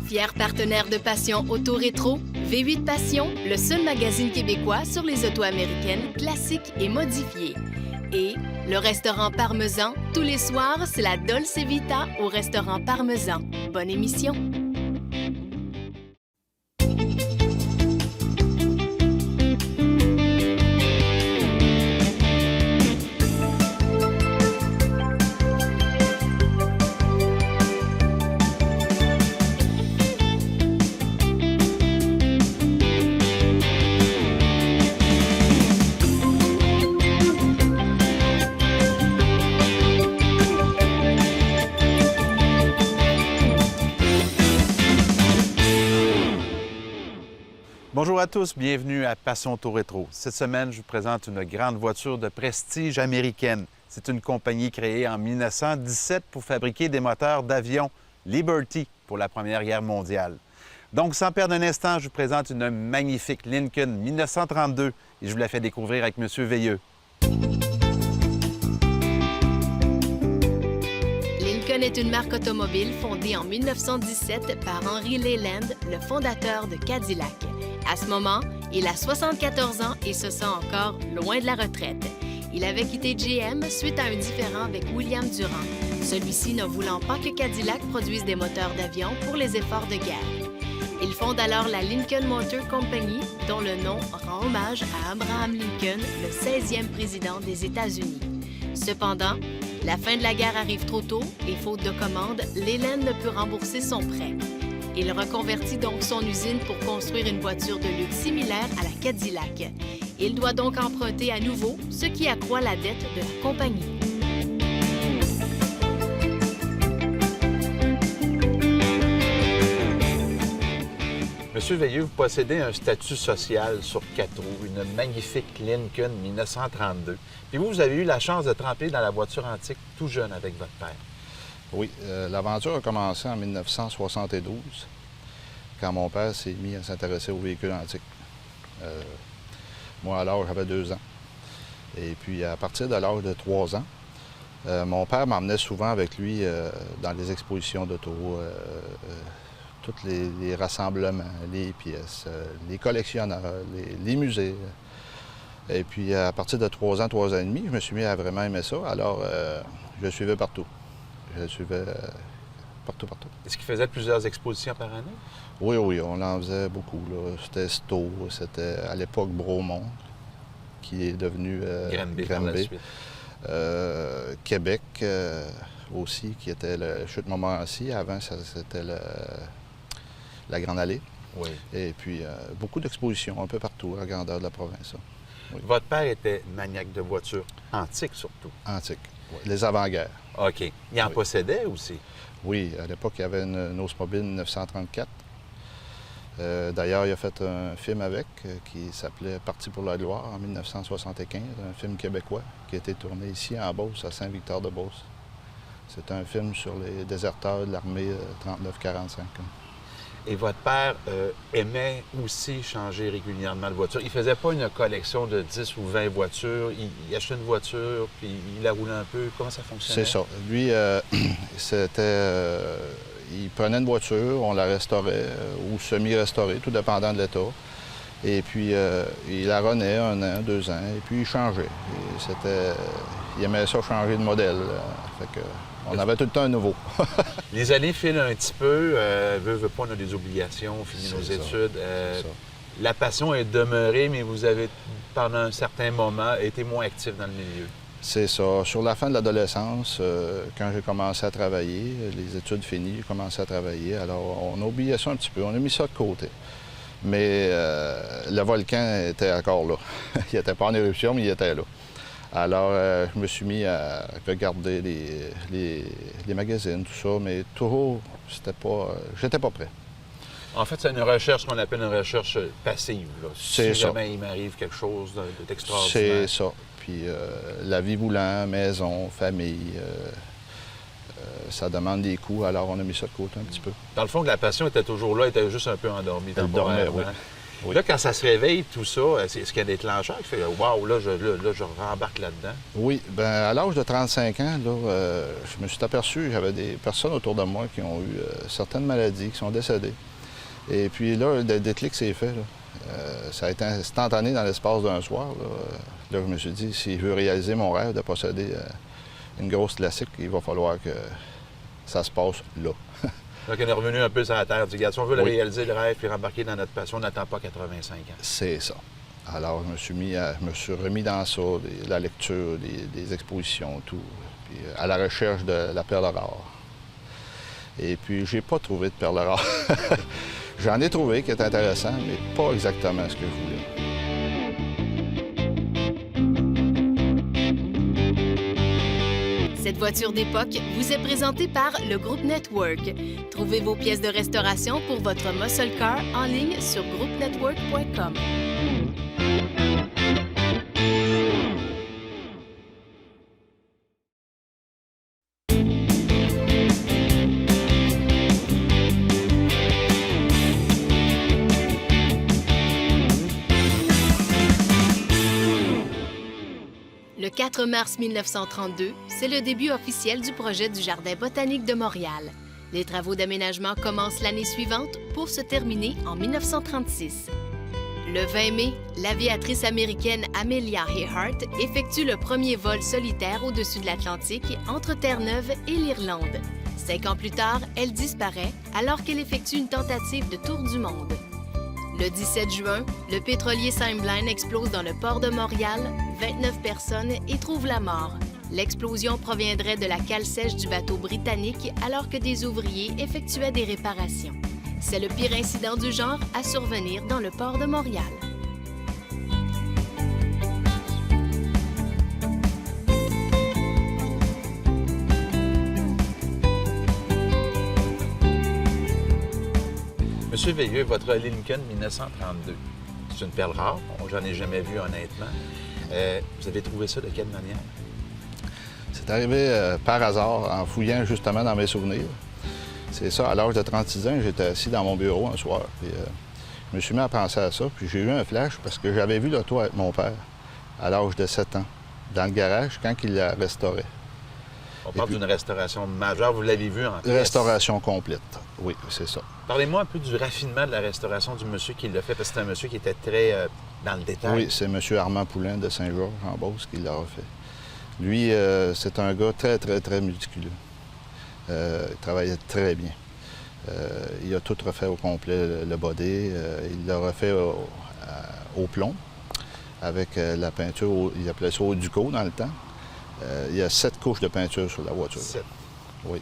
Fier partenaire de Passion Auto Rétro, V8 Passion, le seul magazine québécois sur les autos américaines classiques et modifiées. Et le restaurant Parmesan, tous les soirs, c'est la Dolce Vita au restaurant Parmesan. Bonne émission! Bonjour à tous, bienvenue à Passion Auto Rétro. Cette semaine, je vous présente une grande voiture de prestige américaine. C'est une compagnie créée en 1917 pour fabriquer des moteurs d'avion Liberty pour la Première Guerre mondiale. Donc, sans perdre un instant, je vous présente une magnifique Lincoln 1932 et je vous la fais découvrir avec M. Veilleux. Lincoln est une marque automobile fondée en 1917 par Henry Leyland, le fondateur de Cadillac. À ce moment, il a 74 ans et se sent encore loin de la retraite. Il avait quitté GM suite à un différend avec William Durand, celui-ci ne voulant pas que Cadillac produise des moteurs d'avion pour les efforts de guerre. Il fonde alors la Lincoln Motor Company, dont le nom rend hommage à Abraham Lincoln, le 16e président des États-Unis. Cependant, la fin de la guerre arrive trop tôt et faute de commandes, Leyland ne peut rembourser son prêt. Il reconvertit donc son usine pour construire une voiture de luxe similaire à la Cadillac. Il doit donc emprunter à nouveau, ce qui accroît la dette de la compagnie. Monsieur Veilleux, vous possédez un statut social sur 4 roues, une magnifique Lincoln 1932. Puis vous avez eu la chance de tremper dans la voiture antique tout jeune avec votre père. Oui, l'aventure a commencé en 1972, quand mon père s'est mis à s'intéresser aux véhicules antiques. Moi, alors, j'avais 2 ans. Et puis, à partir de l'âge de 3 ans, mon père m'emmenait souvent avec lui dans les expositions d'auto, tous les rassemblements, les pièces, les collectionneurs, les musées. Et puis, à partir de 3 ans, 3 ans et demi, je me suis mis à vraiment aimer ça. Alors, je le suivais partout. Je le suivais partout. Est-ce qu'il faisait plusieurs expositions par année? Oui, on en faisait beaucoup. C'était Sto, c'était à l'époque Bromont, qui est devenu Granby par la suite. Québec aussi, qui était le Chute Montmorency. Avant, c'était la Grande Allée. Oui. Et puis, beaucoup d'expositions un peu partout, à la grandeur de la province. Oui. Votre père était maniaque de voitures antiques, surtout. Antiques, oui. Les avant-guerres. OK. Il en possédait aussi? Oui, à l'époque, il y avait une Oldsmobile 1934. D'ailleurs, il a fait un film avec qui s'appelait Parti pour la gloire en 1975, un film québécois qui a été tourné ici en Beauce, à Saint-Victor-de-Beauce. C'est un film sur les déserteurs de l'armée 39-45. Et votre père aimait aussi changer régulièrement de voiture. Il ne faisait pas une collection de 10 ou 20 voitures. Il achetait une voiture, puis il la roulait un peu. Comment ça fonctionnait? C'est ça. Lui, il prenait une voiture, on la restaurait ou semi-restaurée, tout dépendant de l'état. Et puis, il la renait 1 an, 2 ans, et puis il changeait. Il aimait ça changer de modèle. On avait tout le temps un nouveau. Les années filent un petit peu. Veut pas, on a des obligations, on finit nos études. La passion est demeurée, mais vous avez, pendant un certain moment, été moins actif dans le milieu. C'est ça. Sur la fin de l'adolescence, quand j'ai commencé à travailler, les études finies, j'ai commencé à travailler. Alors, on a oublié ça un petit peu. On a mis ça de côté. Mais le volcan était encore là. Il n'était pas en éruption, mais il était là. Alors, je me suis mis à regarder les magazines, tout ça, mais toujours, j'étais pas prêt. En fait, c'est une recherche qu'on appelle une recherche passive. Là. Si jamais il m'arrive quelque chose d'extraordinaire. C'est ça. Puis, la vie voulant, maison, famille, ça demande des coûts, alors on a mis ça de côté un petit peu. Dans le fond, la passion était toujours là, elle était juste un peu endormie. Elle dormait, oui. Oui. Là, quand ça se réveille, tout ça, est-ce qu'il y a des déclencheurs qui fait « Wow, là, je rembarque là-dedans ». Oui, bien, à l'âge de 35 ans, là, je me suis aperçu que j'avais des personnes autour de moi qui ont eu certaines maladies, qui sont décédées. Et puis là, le déclic s'est fait. Là. Ça a été instantané dans l'espace d'un soir. Là, je me suis dit, si je veux réaliser mon rêve de posséder une grosse classique, il va falloir que ça se passe là. Donc, on est revenu un peu sur la terre. Du gars, si on veut le Oui. réaliser, le rêve, puis rembarquer dans notre passion, on n'attend pas 85 ans. C'est ça. Alors, je me suis remis dans ça, la lecture, des expositions, tout, puis à la recherche de la perle rare. Et puis, j'ai pas trouvé de perle rare. J'en ai trouvé qui est intéressant, mais pas exactement ce que je voulais. Cette voiture d'époque vous est présentée par le groupe Network. Trouvez vos pièces de restauration pour votre muscle car en ligne sur groupenetwork.com. Le 4 mars 1932, c'est le début officiel du projet du Jardin botanique de Montréal. Les travaux d'aménagement commencent l'année suivante pour se terminer en 1936. Le 20 mai, l'aviatrice américaine Amelia Earhart effectue le premier vol solitaire au-dessus de l'Atlantique entre Terre-Neuve et l'Irlande. 5 ans plus tard, elle disparaît alors qu'elle effectue une tentative de tour du monde. Le 17 juin, le pétrolier Cymbeline explose dans le port de Montréal, 29 personnes y trouvent la mort. L'explosion proviendrait de la cale sèche du bateau britannique alors que des ouvriers effectuaient des réparations. C'est le pire incident du genre à survenir dans le port de Montréal. Monsieur Veilleux, votre Lincoln 1932, c'est une perle rare. J'en ai jamais vu, honnêtement. Vous avez trouvé ça de quelle manière? C'est arrivé par hasard, en fouillant justement dans mes souvenirs. C'est ça, à l'âge de 36 ans, j'étais assis dans mon bureau un soir. Puis, je me suis mis à penser à ça, puis j'ai eu un flash parce que j'avais vu l'auto avec mon père à l'âge de 7 ans, dans le garage, quand il la restaurait. On parle d'une restauration majeure. Vous l'avez vu en pièces. Restauration complète, oui, c'est ça. Parlez-moi un peu du raffinement de la restauration du monsieur qui l'a fait, parce que c'est un monsieur qui était très dans le détail. Oui, c'est M. Armand Poulain de Saint-Georges, en Beauce, qui l'a refait. Lui, c'est un gars très, très, très méticuleux. Il travaillait très bien. Il a tout refait au complet, le body. Il l'a refait au plomb, avec la peinture, il appelait ça au Duco dans le temps. Il y a 7 couches de peinture sur la voiture. 7. Oui.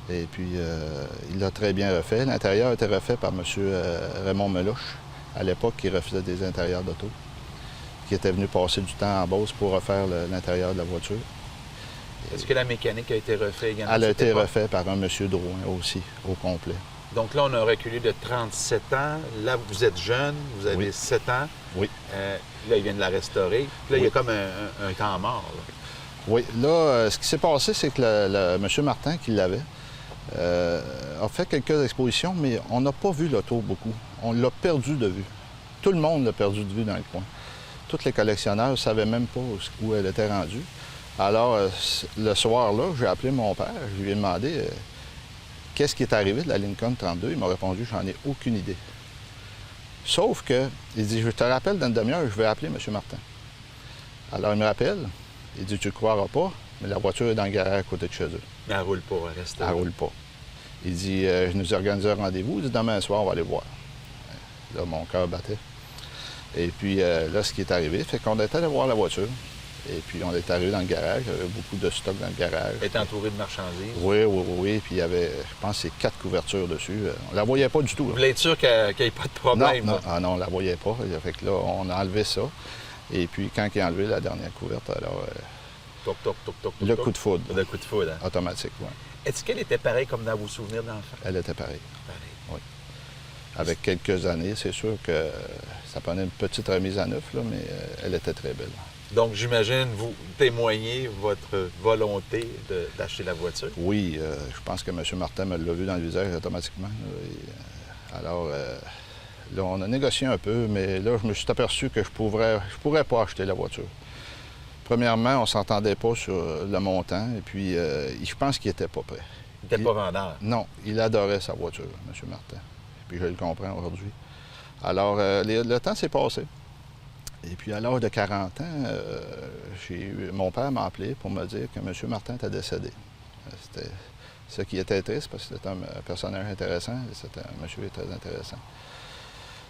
Et puis, il l'a très bien refait. L'intérieur a été refait par M. Raymond Meloche, à l'époque, qui refaisait des intérieurs d'auto, qui était venu passer du temps en Beauce pour refaire l'intérieur de la voiture. Est-ce que la mécanique a été refaite également? Elle a été refaite par un M. Drouin aussi, au complet. Donc là, on a reculé de 37 ans. Là, vous êtes jeune, vous avez Oui. 7 ans. Oui. Là, il vient de la restaurer. Puis là, il y a Oui. comme un temps mort. Là. Oui. Là, ce qui s'est passé, c'est que M. Martin, qui l'avait, a fait quelques expositions, mais on n'a pas vu l'auto beaucoup. On l'a perdu de vue. Tout le monde l'a perdu de vue dans le coin. Tous les collectionneurs ne savaient même pas où elle était rendue. Alors, le soir-là, j'ai appelé mon père. Je lui ai demandé qu'est-ce qui est arrivé de la Lincoln 32. Il m'a répondu, j'en ai aucune idée. Sauf que, il dit, je te rappelle dans une demi-heure, je vais appeler M. Martin. Alors, il me rappelle. Il dit, tu ne croiras pas, mais la voiture est dans le garage à côté de chez eux. Mais elle ne roule pas, elle reste. Elle ne roule pas. Il dit, je nous ai organisé un rendez-vous. Il dit, demain soir, on va aller voir. Là, mon cœur battait. Et puis, là, ce qui est arrivé, fait qu'on est allé voir la voiture. Et puis, on est arrivé dans le garage. Il y avait beaucoup de stock dans le garage. Elle est entourée de marchandises. Oui. Puis, il y avait, je pense, c'est 4 couvertures dessus. On la voyait pas du tout. Vous voulez être sûr qu'il n'y ait pas de problème? Non, là? on la voyait pas. Fait que là, on a enlevé ça. Et puis, quand il a enlevé la dernière couverte, alors, Toc, toc, toc, toc, le toc. coup de foudre. Le coup de foudre. Hein? Automatique, oui. Est-ce qu'elle était pareille comme dans vos souvenirs d'enfant? Elle était pareille. Pareil. Avec quelques années, c'est sûr que ça prenait une petite remise à neuf, là, mais elle était très belle. Donc, j'imagine, vous témoignez votre volonté d'acheter la voiture. Oui, je pense que M. Martin me l'a vu dans le visage automatiquement. Là, et, alors, Là, on a négocié un peu, mais là, je me suis aperçu que je pourrais pas acheter la voiture. Premièrement, on ne s'entendait pas sur le montant, et puis je pense qu'il n'était pas prêt. Il n'était pas vendeur. Non, il adorait sa voiture, M. Martin. Puis je le comprends aujourd'hui. Alors, le temps s'est passé. Et puis, à l'âge de 40 ans, mon père m'a appelé pour me dire que M. Martin était décédé. C'était ce qui était triste, parce que c'était un personnage intéressant, et c'était un monsieur très intéressant.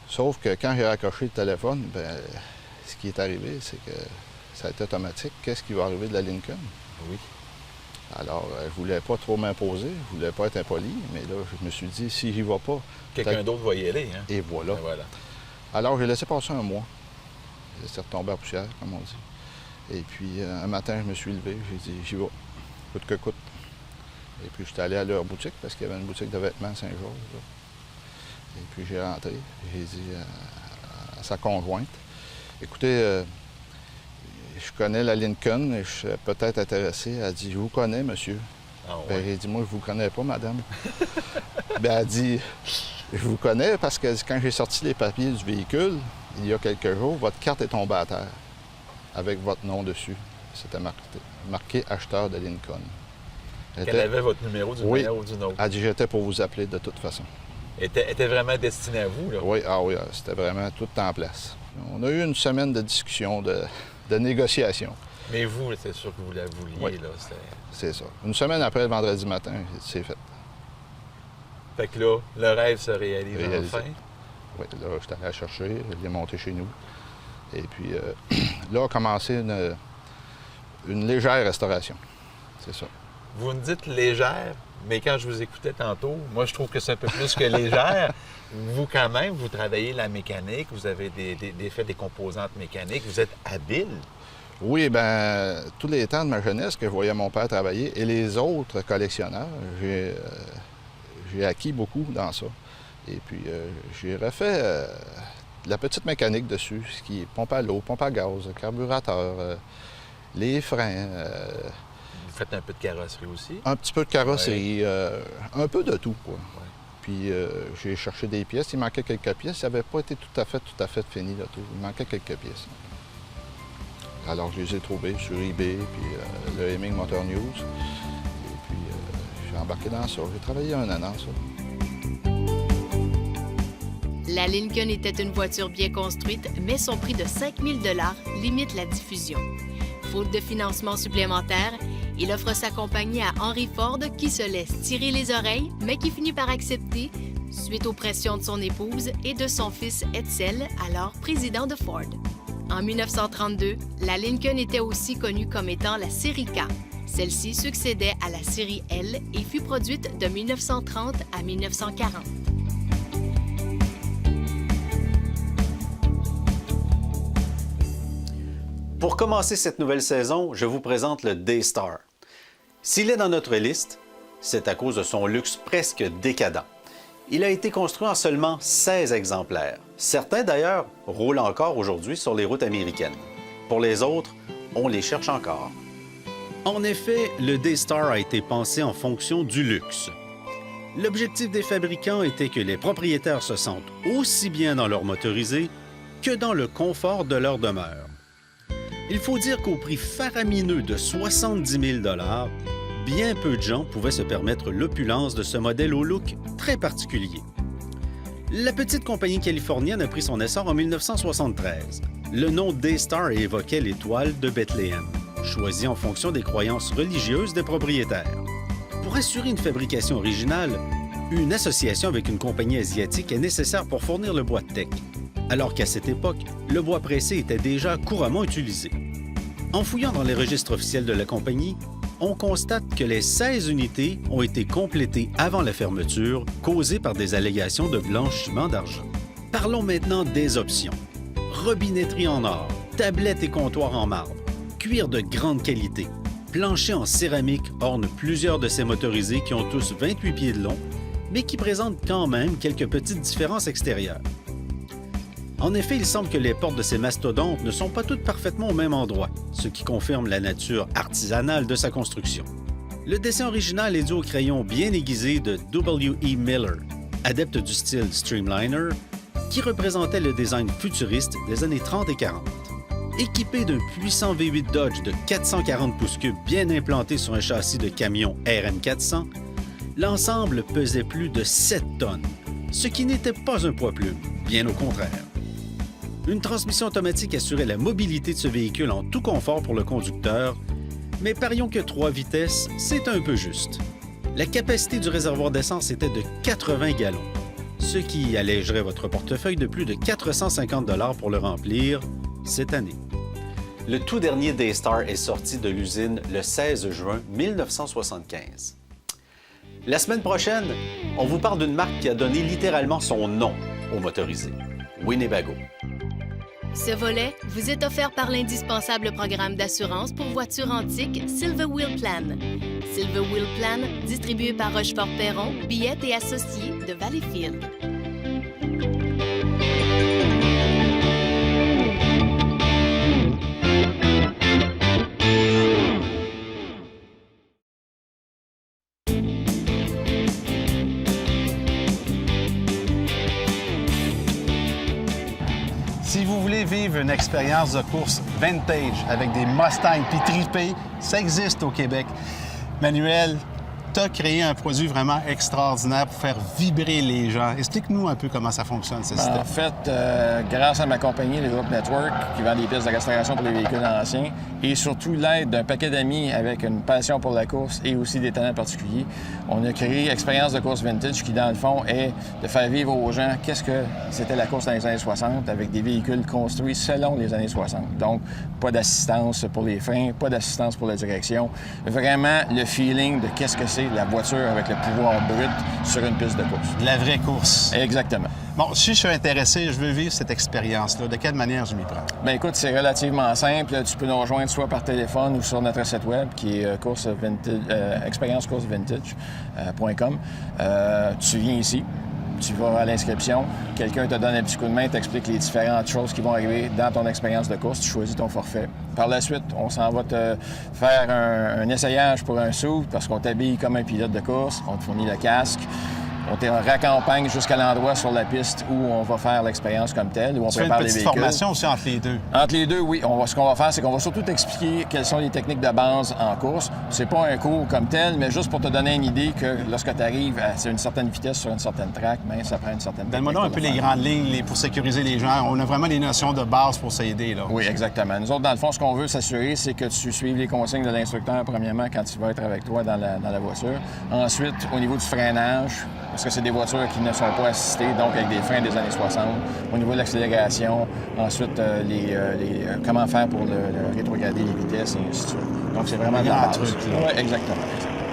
Sauf que quand j'ai raccroché le téléphone, bien, ce qui est arrivé, c'est que ça a été automatique. Qu'est-ce qui va arriver de la Lincoln? Oui. Alors, je ne voulais pas trop m'imposer, je ne voulais pas être impoli, mais là, je me suis dit, si j'y vais pas... Quelqu'un d'autre va y aller, hein? Et voilà. Et voilà. Alors, j'ai laissé passer un mois. J'ai laissé retomber à poussière, comme on dit. Et puis, un matin, je me suis levé, j'ai dit, j'y vais, coûte que coûte. Et puis, je suis allé à leur boutique, parce qu'il y avait une boutique de vêtements à Saint-Georges. Et puis, j'ai rentré, j'ai dit à sa conjointe, écoutez, je connais la Lincoln et je suis peut-être intéressé. Elle dit, je vous connais, monsieur. Ah, ouais. Bien, j'ai dit, moi, je vous connais pas, madame. Bien, elle dit, je vous connais parce que quand j'ai sorti les papiers du véhicule, il y a quelques jours, votre carte est tombée à terre avec votre nom dessus. C'était marqué acheteur de Lincoln. Elle avait votre numéro d'une manière ou d'une autre. Elle dit, j'étais pour vous appeler de toute façon. Était vraiment destinée à vous, là? Oui, c'était vraiment tout en place. On a eu une semaine de discussion, de négociation. Mais vous, c'est sûr que vous la vouliez, oui. Là. C'est ça. Une semaine après, le vendredi matin, c'est fait. Fait que là, le rêve se réalise enfin. Oui, là, je suis allé la chercher, je l'ai monté chez nous. Et puis, là a commencé une légère restauration. C'est ça. Vous me dites légère, mais quand je vous écoutais tantôt, moi, je trouve que c'est un peu plus que légère. Vous, quand même, vous travaillez la mécanique, vous avez fait des composantes mécaniques, vous êtes habile. Oui, bien, tous les temps de ma jeunesse que je voyais mon père travailler et les autres collectionneurs, j'ai acquis beaucoup dans ça. Et puis, j'ai refait de la petite mécanique dessus, ce qui est pompe à l'eau, pompe à gaz, carburateur, les freins. Vous faites un peu de carrosserie aussi? Un petit peu de carrosserie, un peu de tout, quoi. Ouais. Puis j'ai cherché des pièces, il manquait quelques pièces, ça n'avait pas été tout à fait fini, là, tout. Il manquait quelques pièces. Alors je les ai trouvées sur eBay, puis le Hemming Motor News. Et puis j'ai embarqué dans ça. J'ai travaillé un an dans ça. La Lincoln était une voiture bien construite, mais son prix de 5 000 $ limite la diffusion. Faute de financement supplémentaire, il offre sa compagnie à Henry Ford qui se laisse tirer les oreilles, mais qui finit par accepter suite aux pressions de son épouse et de son fils Edsel, alors président de Ford. En 1932, la Lincoln était aussi connue comme étant la série K. Celle-ci succédait à la série L et fut produite de 1930 à 1940. Pour commencer cette nouvelle saison, je vous présente le Daystar. S'il est dans notre liste, c'est à cause de son luxe presque décadent. Il a été construit en seulement 16 exemplaires. Certains, d'ailleurs, roulent encore aujourd'hui sur les routes américaines. Pour les autres, on les cherche encore. En effet, le Daystar a été pensé en fonction du luxe. L'objectif des fabricants était que les propriétaires se sentent aussi bien dans leur motorisé que dans le confort de leur demeure. Il faut dire qu'au prix faramineux de 70 000 $, bien peu de gens pouvaient se permettre l'opulence de ce modèle au look très particulier. La petite compagnie californienne a pris son essor en 1973. Le nom Daystar évoquait l'étoile de Bethléem, choisie en fonction des croyances religieuses des propriétaires. Pour assurer une fabrication originale, une association avec une compagnie asiatique est nécessaire pour fournir le bois de teck, alors qu'à cette époque, le bois pressé était déjà couramment utilisé. En fouillant dans les registres officiels de la compagnie, on constate que les 16 unités ont été complétées avant la fermeture, causées par des allégations de blanchiment d'argent. Parlons maintenant des options. Robinetterie en or, tablettes et comptoirs en marbre, cuir de grande qualité, plancher en céramique ornent plusieurs de ces motorisés qui ont tous 28 pieds de long, mais qui présentent quand même quelques petites différences extérieures. En effet, il semble que les portes de ces mastodontes ne sont pas toutes parfaitement au même endroit, ce qui confirme la nature artisanale de sa construction. Le dessin original est dû au crayon bien aiguisé de W.E. Miller, adepte du style streamliner, qui représentait le design futuriste des années 30 et 40. Équipé d'un puissant V8 Dodge de 440 pouces cubes bien implanté sur un châssis de camion RM400, l'ensemble pesait plus de 7 tonnes, ce qui n'était pas un poids plume, bien au contraire. Une transmission automatique assurait la mobilité de ce véhicule en tout confort pour le conducteur, mais parions que 3 vitesses, c'est un peu juste. La capacité du réservoir d'essence était de 80 gallons, ce qui allégerait votre portefeuille de plus de 450 $ pour le remplir cette année. Le tout dernier Daystar est sorti de l'usine le 16 juin 1975. La semaine prochaine, on vous parle d'une marque qui a donné littéralement son nom au motorisé, Winnebago. Ce volet vous est offert par l'indispensable programme d'assurance pour voitures antiques Silver Wheel Plan. Silver Wheel Plan, distribué par Rochefort-Perron, Billette et Associés de Valleyfield. Si vous voulez vivre une expérience de course vintage avec des Mustangs puis tripés, ça existe au Québec. Manuel, tu as créé un produit vraiment extraordinaire pour faire vibrer les gens. Explique-nous un peu comment ça fonctionne, ce système. En fait, grâce à ma compagnie, le groupe Network, qui vend des pièces de restauration pour les véhicules anciens, et surtout l'aide d'un paquet d'amis avec une passion pour la course et aussi des talents particuliers, on a créé Expérience de course vintage qui, dans le fond, est de faire vivre aux gens qu'est-ce que c'était la course dans les années 60 avec des véhicules construits selon les années 60. Donc, pas d'assistance pour les freins, pas d'assistance pour la direction. Vraiment, le feeling de qu'est-ce que c'est la voiture avec le pouvoir brut sur une piste de course. La vraie course. Exactement. Bon, si je suis intéressé, je veux vivre cette expérience-là, de quelle manière je m'y prends? Bien, écoute, c'est relativement simple. Tu peux nous rejoindre soit par téléphone ou sur notre site web qui est expériencecoursvintage.com. Tu viens ici, tu vas à l'inscription, quelqu'un te donne un petit coup de main, t'explique les différentes choses qui vont arriver dans ton expérience de course, tu choisis ton forfait. Par la suite, on s'en va te faire un essayage pour un sou parce qu'on t'habille comme un pilote de course, on te fournit le casque. On te raccompagne jusqu'à l'endroit sur la piste où on va faire l'expérience comme telle, où on prépare les véhicules. Tu fais une petite formation aussi entre les deux? Entre les deux, oui. Ce qu'on va faire, c'est qu'on va surtout t'expliquer quelles sont les techniques de base en course. C'est pas un cours comme tel, mais juste pour te donner une idée que lorsque tu arrives à une certaine vitesse sur une certaine track, bien, ça prend une certaine technique. Donne-moi donc un peu les grandes lignes pour sécuriser les gens. On a vraiment des notions de base pour s'aider, là. Oui, exactement. Nous autres, dans le fond, ce qu'on veut s'assurer, c'est que tu suives les consignes de l'instructeur, premièrement, quand il va être avec toi dans la voiture. Ensuite, au niveau du freinage, parce que c'est des voitures qui ne sont pas assistées, donc avec des freins des années 60. Au niveau de l'accélération, ensuite, comment faire pour rétrograder les vitesses et ainsi de suite. Donc, c'est vraiment de la base. Oui, exactement.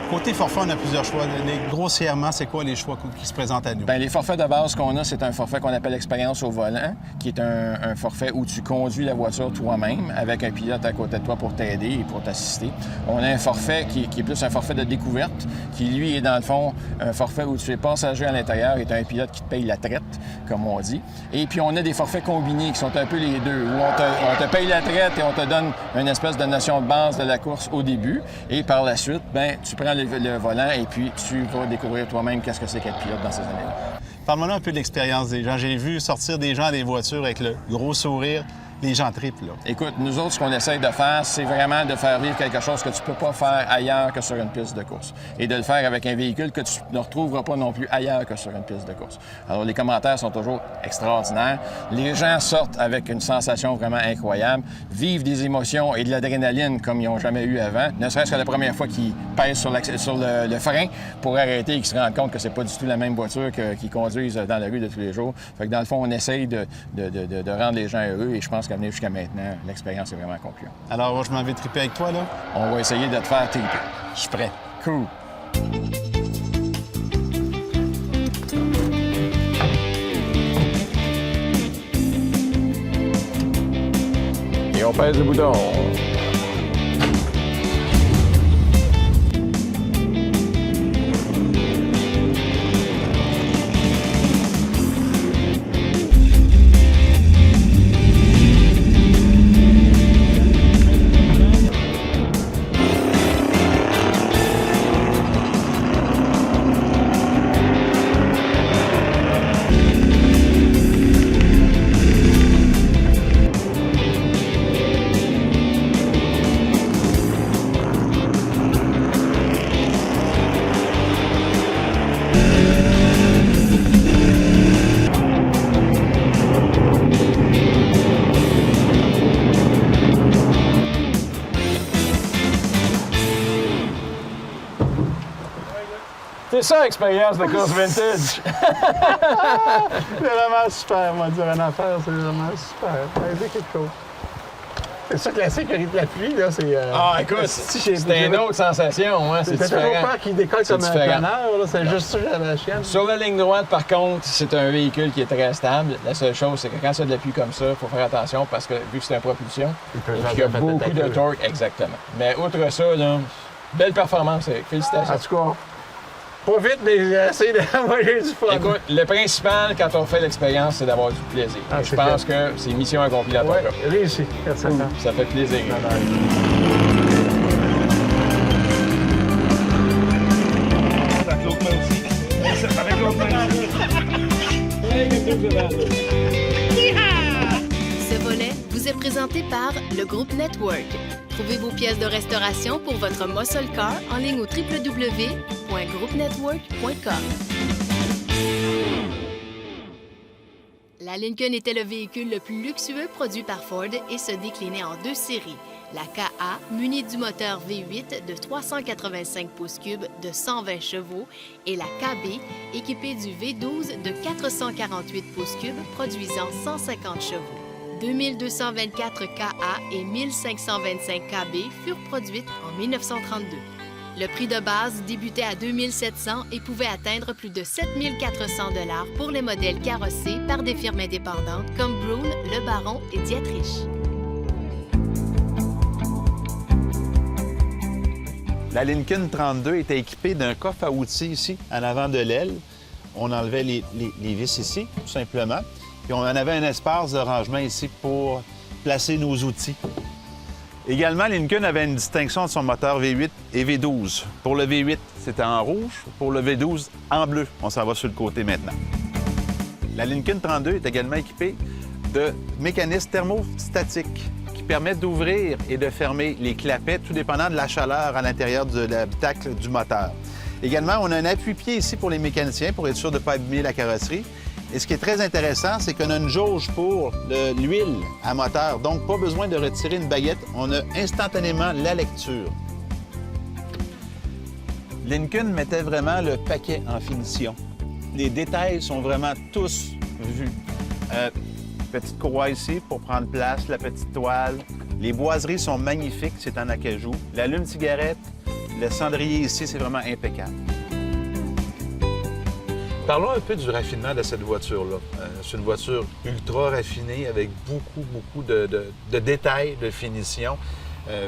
Côté forfait, on a plusieurs choix. Grossièrement, c'est quoi les choix qui se présentent à nous? Bien, les forfaits de base qu'on a, c'est un forfait qu'on appelle expérience au volant, qui est un forfait où tu conduis la voiture toi-même avec un pilote à côté de toi pour t'aider et pour t'assister. On a un forfait qui est plus un forfait de découverte, qui, lui, est dans le fond un forfait où tu es passager à l'intérieur et tu as un pilote qui te paye la traite, comme on dit. Et puis, on a des forfaits combinés qui sont un peu les deux, où on te paye la traite et on te donne une espèce de notion de base de la course au début. Et par la suite, bien, tu prends le volant et puis tu vas découvrir toi-même qu'est-ce que c'est qu'être pilote dans ces années-là. Parle-moi un peu de l'expérience des gens. J'ai vu sortir des gens des voitures avec le gros sourire. Les gens trippent, là. Écoute, nous autres, ce qu'on essaye de faire, c'est vraiment de faire vivre quelque chose que tu peux pas faire ailleurs que sur une piste de course. Et de le faire avec un véhicule que tu ne retrouveras pas non plus ailleurs que sur une piste de course. Alors, les commentaires sont toujours extraordinaires. Les gens sortent avec une sensation vraiment incroyable, vivent des émotions et de l'adrénaline comme ils n'ont jamais eu avant. Ne serait-ce que la première fois qu'ils pèsent sur le frein pour arrêter et qu'ils se rendent compte que c'est pas du tout la même voiture qu'ils conduisent dans la rue de tous les jours. Fait que dans le fond, on essaye de rendre les gens heureux et je pense qu'à venir jusqu'à maintenant, l'expérience est vraiment concluante. Alors, je m'en vais triper avec toi, là? On va essayer de te faire triper. Je suis prêt. Cool. Et on pèse le bouton. ça, expérience de course vintage. C'est vraiment super, on va dire une affaire, c'est vraiment super. C'est quelque chose. C'est ça que la sécurité de la pluie, là, c'est... Ah, écoute, c'est une autre sensation, hein, c'est T'as toujours différent. peur qu'il décolle C'est comme un différent. planeur, là, c'est juste ça que j'avais la chienne. Sur la ligne droite, par contre, c'est un véhicule qui est très stable. La seule chose, c'est que quand ça a de la pluie comme ça, il faut faire attention parce que vu que c'est un propulsion, il y a beaucoup de torque, exactement. Mais outre ça, là, belle performance, Eric. Félicitations. En tout cas, pas vite, mais essayer d'envoyer du fun. Écoute, le principal quand on fait l'expérience, c'est d'avoir du plaisir. Ah, Je c'est pense que c'est mission accomplie dans ton Ouais, cas. réussi. Merci. Ça fait plaisir. Ce volet vous est présenté par le groupe Network. Trouvez vos pièces de restauration pour votre muscle car en ligne au www.groupenetwork.com. La Lincoln était le véhicule le plus luxueux produit par Ford et se déclinait en 2 séries. La KA, munie du moteur V8 de 385 pouces cubes de 120 chevaux, et la KB, équipée du V12 de 448 pouces cubes produisant 150 chevaux. 2224 KA et 1525 KB furent produites en 1932. Le prix de base débutait à 2700 et pouvait atteindre plus de 7400 $ pour les modèles carrossés par des firmes indépendantes comme Brown, Le Baron et Dietrich. La Lincoln 32 était équipée d'un coffre à outils ici, en avant de l'aile. On enlevait les vis ici, tout simplement. Puis on en avait un espace de rangement ici pour placer nos outils. Également, Lincoln avait une distinction de son moteur V8 et V12. Pour le V8, c'était en rouge. Pour le V12, en bleu. On s'en va sur le côté maintenant. La Lincoln 32 est également équipée de mécanismes thermostatiques qui permettent d'ouvrir et de fermer les clapets, tout dépendant de la chaleur à l'intérieur de l'habitacle du moteur. Également, on a un appui-pied ici pour les mécaniciens pour être sûr de ne pas abîmer la carrosserie. Et ce qui est très intéressant, c'est qu'on a une jauge pour l'huile à moteur. Donc, pas besoin de retirer une baguette. On a instantanément la lecture. Lincoln mettait vraiment le paquet en finition. Les détails sont vraiment tous vus. Petite courroie ici pour prendre place, la petite toile. Les boiseries sont magnifiques, c'est en acajou. L'allume-cigarette, le cendrier ici, c'est vraiment impeccable. Parlons un peu du raffinement de cette voiture-là. C'est une voiture ultra raffinée avec beaucoup de détails, de finition.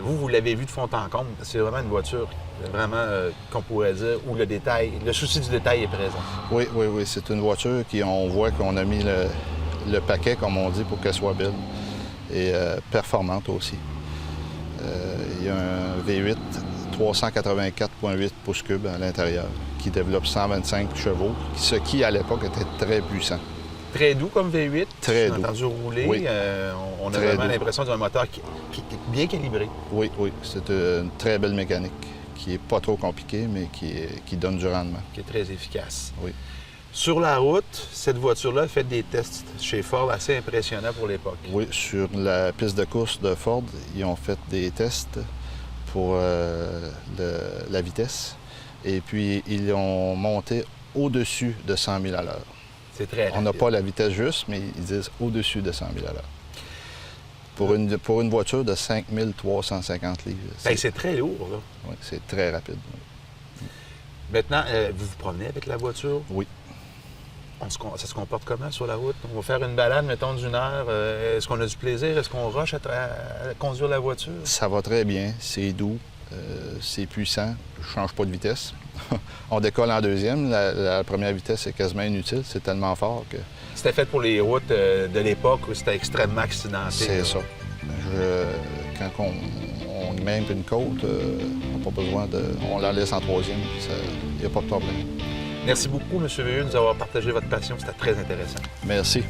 Vous l'avez vu de fond en comble. C'est vraiment une voiture, vraiment, qu'on pourrait dire, où le souci du détail est présent. Oui. C'est une voiture on voit qu'on a mis le paquet, comme on dit, pour qu'elle soit belle et performante aussi. Il y a un V8 384,8 pouces cubes à l'intérieur qui développe 125 chevaux, ce qui, à l'époque, était très puissant. Très doux comme V8. Très doux. On a entendu rouler. Oui. On a Très vraiment doux. l'impression d'un moteur qui est bien calibré. Oui. C'est une très belle mécanique qui n'est pas trop compliquée, mais qui donne du rendement. Qui est très efficace. Oui. Sur la route, cette voiture-là fait des tests chez Ford assez impressionnants pour l'époque. Oui, sur la piste de course de Ford, ils ont fait des tests pour la vitesse. Et puis, ils ont monté au-dessus de 100 000 à l'heure. C'est très rapide. On n'a pas la vitesse juste, mais ils disent au-dessus de 100 000 à l'heure. Pour une voiture de 5 350 livres. C'est très lourd, là. Oui, c'est très rapide. Maintenant, vous vous promenez avec la voiture? Oui. Ça se comporte comment sur la route? On va faire une balade, mettons, d'1 heure. Est-ce qu'on a du plaisir? Est-ce qu'on rush à conduire la voiture? Ça va très bien. C'est doux. C'est puissant. Je ne change pas de vitesse. On décolle en deuxième. La première vitesse est quasiment inutile. C'est tellement fort que... C'était fait pour les routes de l'époque où c'était extrêmement accidenté. C'est ça. Quand on grimpe une côte, on n'a pas besoin de... On la laisse en troisième, il n'y a pas de problème. Merci beaucoup, M. Veilleux, de nous avoir partagé votre passion. C'était très intéressant. Merci.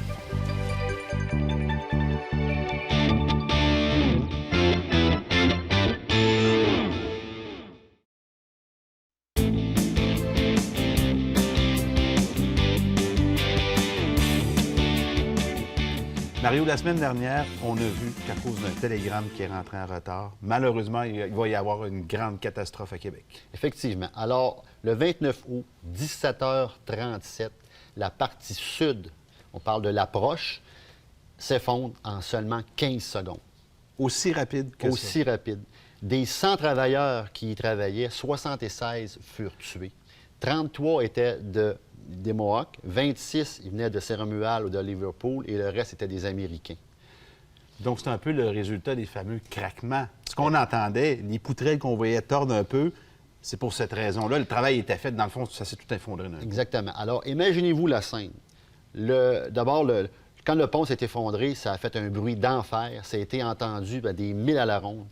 Mario, la semaine dernière, on a vu qu'à cause d'un télégramme qui est rentré en retard, malheureusement, il va y avoir une grande catastrophe à Québec. Effectivement. Alors, le 29 août, 17h37, la partie sud, on parle de l'approche, s'effondre en seulement 15 secondes. Aussi rapide que Aussi rapide. Des 100 travailleurs qui y travaillaient, 76 furent tués. 33 étaient des Mohawks, 26 ils venaient de Saint-Romuald ou de Liverpool et le reste étaient des Américains. Donc, c'est un peu le résultat des fameux craquements. Ce qu'on entendait, les poutrelles qu'on voyait tordre un peu, c'est pour cette raison-là. Le travail était fait, dans le fond, ça s'est tout effondré. Exactement. Alors, imaginez-vous la scène. D'abord, quand le pont s'est effondré, ça a fait un bruit d'enfer. Ça a été entendu des milles à la ronde.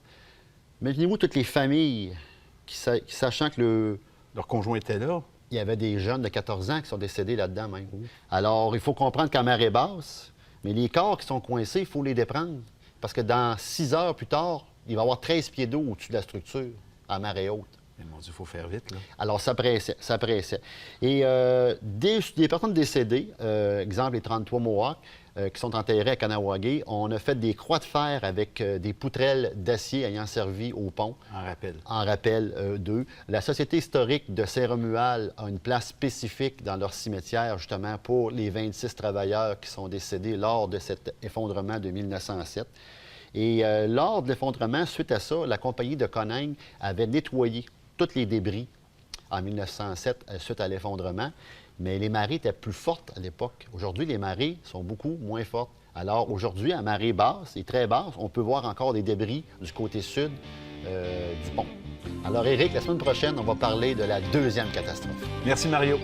Imaginez-vous toutes les familles qui sachant que Leur conjoint était là. il y avait des jeunes de 14 ans qui sont décédés là-dedans même. Alors, il faut comprendre qu'à marée basse, mais les corps qui sont coincés, il faut les déprendre. Parce que dans 6 heures plus tard, il va y avoir 13 pieds d'eau au-dessus de la structure à marée haute. Mais mon Dieu, il faut faire vite, là. Alors, ça pressait, ça pressait. Et des personnes décédées, exemple les 33 Mohawks, qui sont enterrés à Kahnawake, on a fait des croix de fer avec des poutrelles d'acier ayant servi au pont. En rappel d'eux. La Société historique de Saint-Romuald a une place spécifique dans leur cimetière, justement, pour les 26 travailleurs qui sont décédés lors de cet effondrement de 1907. Et lors de l'effondrement, suite à ça, la compagnie de Coningue avait nettoyé tous les débris en 1907 suite à l'effondrement. Mais les marées étaient plus fortes à l'époque. Aujourd'hui, les marées sont beaucoup moins fortes. Alors aujourd'hui, à marée basse et très basse, on peut voir encore des débris du côté sud du pont. Alors Éric, la semaine prochaine, on va parler de la deuxième catastrophe. Merci, Mario.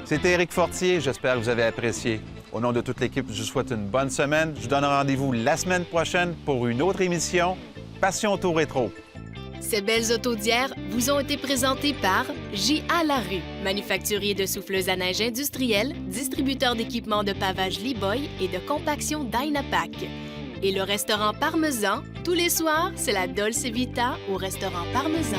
C'était Éric Fortier. J'espère que vous avez apprécié. Au nom de toute l'équipe, je vous souhaite une bonne semaine. Je vous donne rendez-vous la semaine prochaine pour une autre émission, Passion Auto Rétro. Ces belles autos d'hier vous ont été présentées par J.A. Larue, manufacturier de souffleuses à neige industrielles, distributeur d'équipements de pavage Lee-Boy et de compaction Dynapac. Et le restaurant Parmesan, tous les soirs, c'est la Dolce Vita au restaurant Parmesan.